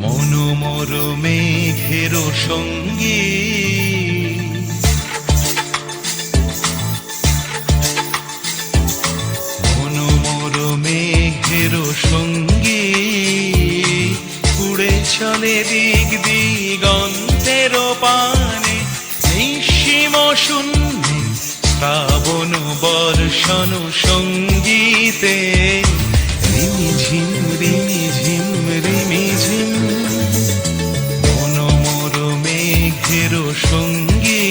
মনোমর মেঘের সঙ্গী মনোমর মেঘের সঙ্গী উড়ে চলে দিক দিগন্তের পানে নিঃসীম শূন্যে শ্রাবণ বর্ষণ সঙ্গীতে রিমিঝিম রিমিঝিম রিমিঝিম মনোমর মেঘের সঙ্গী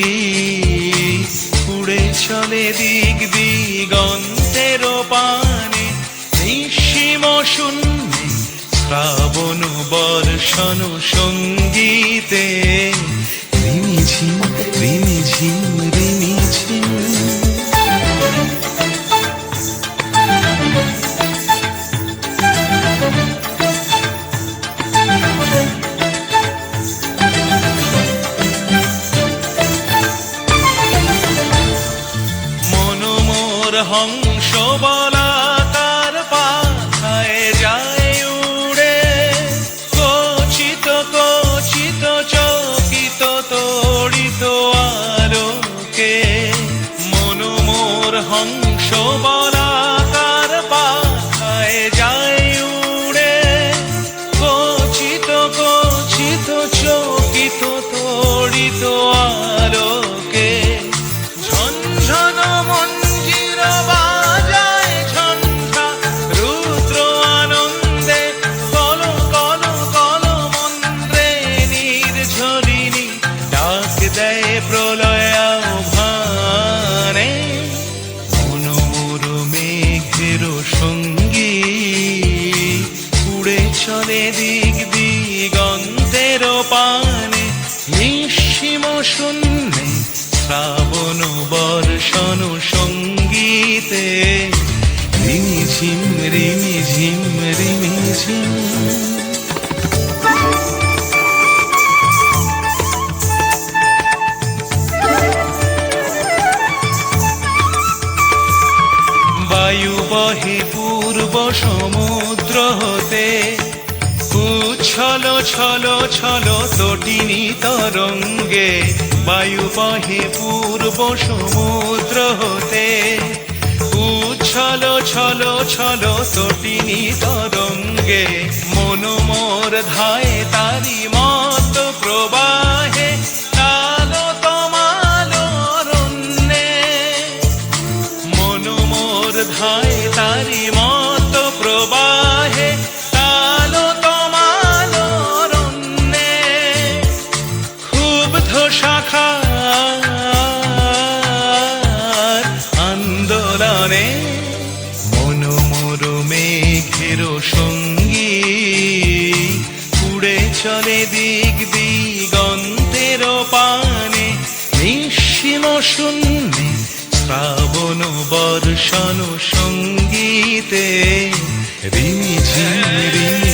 উড়ে চলে দিক দিগন্তের পানে নিঃসীম শূন্যে শ্রাবণ বর্ষণ সঙ্গীতে রিমিঝিম রিমিঝিম রিমিঝিম হংস বলাকার পাখায় যায় উড়ে কচিত কচিত চকিত তড়িত আলোকে মনোমোর হংস বলাকার পাখায় যায় উড়ে কচিত কচিত চকিত তড়িত আলোকে ঝনঝন প্রলয় আহ্বানে মনোমর মেঘের সঙ্গী উড়ে চলে দিক দিগন্তের পানে নিঃসীম শূন্যে শ্রাবণ বর্ষণ সঙ্গীতে রিমিঝিম রিমিঝিম রিমিঝিম বায়ু বহে পূর্ব সমুদ্র হতে উচ্ছল ছল ছল তটিনী তরঙ্গে বায়ু বহে পূর্ব সমুদ্র হতে উচ্ছল ছল ছল তটিনী তরঙ্গে মনোমর ধায় তারি মত প্রবাহে ধায় তারি মত প্রবাহে তালো তমাল রণ্যে ক্ষুব্ধ শাখার আন্দোলনে মনোমর মেঘের সঙ্গী উড়ে চলে দিক দিগন্তের পানে নিঃসীম শূন্যে শ্রাবণ বর্ষণ সঙ্গীতে রিমিঝিম রিমি